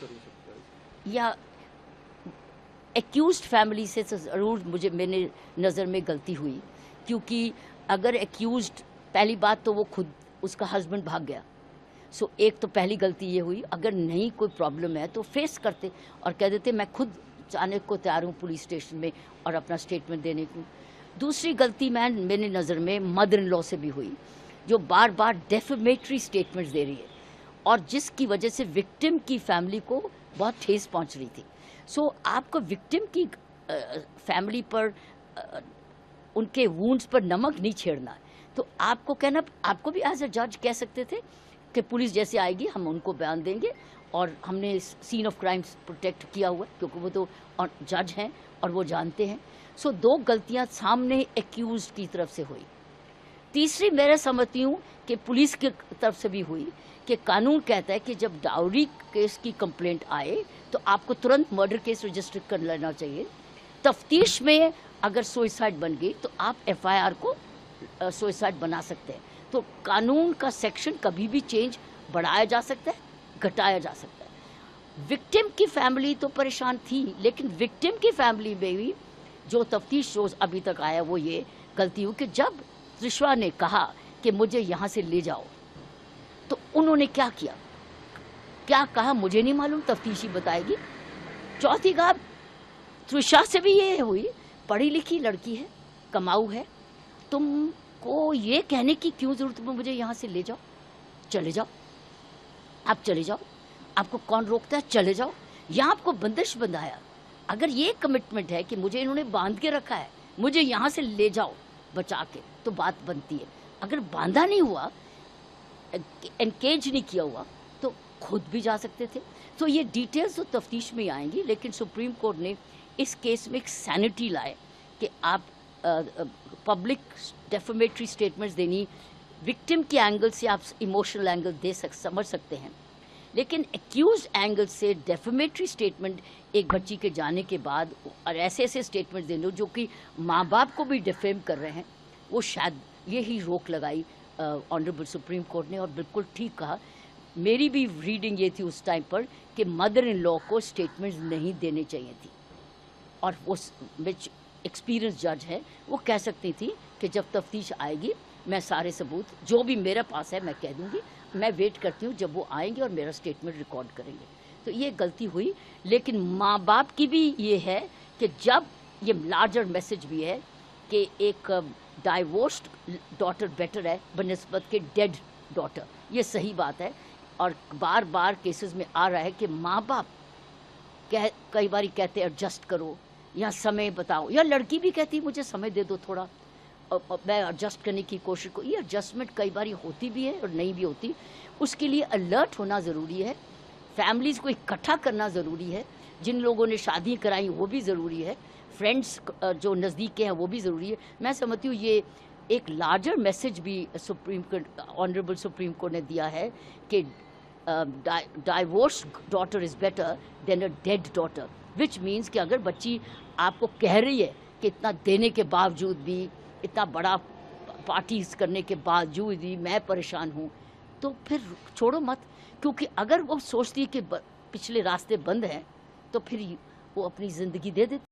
हो सकता है? या एक्यूज्ड फैमिली से ज़रूर मेरे नज़र में गलती हुई, क्योंकि अगर एक्यूज्ड, पहली बात तो वो खुद उसका हस्बैंड भाग गया, सो एक तो पहली गलती ये हुई। अगर नहीं कोई प्रॉब्लम है तो फेस करते और कह देते मैं खुद जाने को तैयार हूँ पुलिस स्टेशन में और अपना स्टेटमेंट देने को। दूसरी गलती मेरी नज़र में मदर इन लॉ से भी हुई, जो बार बार डेफेमेटरी स्टेटमेंट्स दे रही है और जिसकी वजह से विक्टिम की फैमिली को बहुत ठेस पहुंच रही थी। सो आपको विक्टिम की फैमिली पर उनके वुंड्स पर नमक नहीं छेड़ना है। तो आपको कहना, आपको भी एज अ जज कह सकते थे कि पुलिस जैसे आएगी हम उनको बयान देंगे और हमने सीन ऑफ क्राइम्स प्रोटेक्ट किया हुआ है, क्योंकि वो तो जज हैं और वो जानते हैं। सो दो गलतियां सामने एक्यूज्ड की तरफ से हुई। तीसरी मैं समझती हूँ कि पुलिस की तरफ से भी हुई कि कानून कहता है कि जब डाउरी केस की कंप्लेंट आए तो आपको तुरंत मर्डर केस रजिस्टर कर लेना चाहिए। तफ्तीश में अगर सुसाइड बन गई तो आप एफआईआर को सुसाइड बना सकते हैं। तो कानून का सेक्शन कभी भी चेंज बढ़ाया जा सकता है, घटाया जा सकता है। विक्टिम की फैमिली तो परेशान थी, लेकिन विक्टिम की फैमिली में भी जो तफ्तीश रोज अभी तक आया वो ये गलती हुई कि जब त्रिशा ने कहा कि मुझे यहाँ से ले जाओ, तो उन्होंने क्या किया, क्या कहा मुझे नहीं मालूम, तफ्तीशी बताएगी। चौथी बात त्रिशा से भी ये हुई, पढ़ी लिखी लड़की है, कमाऊ है, तुमको ये कहने की क्यों जरूरत है मुझे यहाँ से ले जाओ, चले जाओ, आप चले जाओ, आपको कौन रोकता है, चले जाओ। यहाँ आपको बंदिश बंधाया। अगर ये कमिटमेंट है कि मुझे इन्होंने बांध के रखा है, मुझे यहाँ से ले जाओ बचा के, तो बात बनती है। अगर बांधा नहीं हुआ, एनकेज नहीं किया हुआ, तो खुद भी जा सकते थे। तो ये डिटेल्स तो तफ्तीश में आएंगी, लेकिन सुप्रीम कोर्ट ने इस केस में एक सैनिटी लाए कि आप पब्लिक डेफेमेटरी स्टेटमेंट्स देनी, विक्टिम के एंगल से आप इमोशनल एंगल समझ सकते हैं, लेकिन एक्यूज एंगल से डेफेमेटरी स्टेटमेंट एक बच्ची के जाने के बाद और ऐसे ऐसे स्टेटमेंट देने जो कि माँ बाप को भी डिफेम कर रहे हैं, वो शायद यही रोक लगाई ऑनरेबल सुप्रीम कोर्ट ने, और बिल्कुल ठीक कहा। मेरी भी रीडिंग ये थी उस टाइम पर कि मदर इन लॉ को स्टेटमेंट्स नहीं देने चाहिए थी, और वो एक्सपीरियंस जज है, वो कह सकती थी कि जब तफ्तीश आएगी मैं सारे सबूत जो भी मेरे पास है मैं कह दूंगी, मैं वेट करती हूँ जब वो आएंगे और मेरा स्टेटमेंट रिकॉर्ड करेंगे। तो ये गलती हुई, लेकिन माँ बाप की भी ये है कि जब ये लार्जर मैसेज भी है कि एक डाइवोर्स्ड डॉटर बेटर है बनिस्बत के डेड डॉटर, ये सही बात है। और बार बार केसेस में आ रहा है कि माँ बाप कई बार कहते एडजस्ट करो या समय बताओ, या लड़की भी कहती मुझे समय दे दो थोड़ा, मैं एडजस्ट करने की कोशिश को। ये एडजस्टमेंट कई बार होती भी है और नहीं भी होती। उसके लिए अलर्ट होना ज़रूरी है, फैमिलीज़ को इकट्ठा करना ज़रूरी है, जिन लोगों ने शादी कराई वो भी ज़रूरी है, फ्रेंड्स जो नज़दीक के हैं वो भी ज़रूरी है। मैं समझती हूँ ये एक लार्जर मैसेज भी ऑनरेबल सुप्रीम कोर्ट ने दिया है कि divorce daughter is better than a dead daughter, which means कि अगर बच्ची आपको कह रही है कि इतना देने के बावजूद भी, इतना बड़ा पार्टीज करने के बावजूद भी मैं परेशान हूँ, तो फिर छोड़ो मत। क्योंकि अगर वो सोचती है कि पिछले रास्ते बंद हैं तो फिर वो अपनी ज़िंदगी दे देती।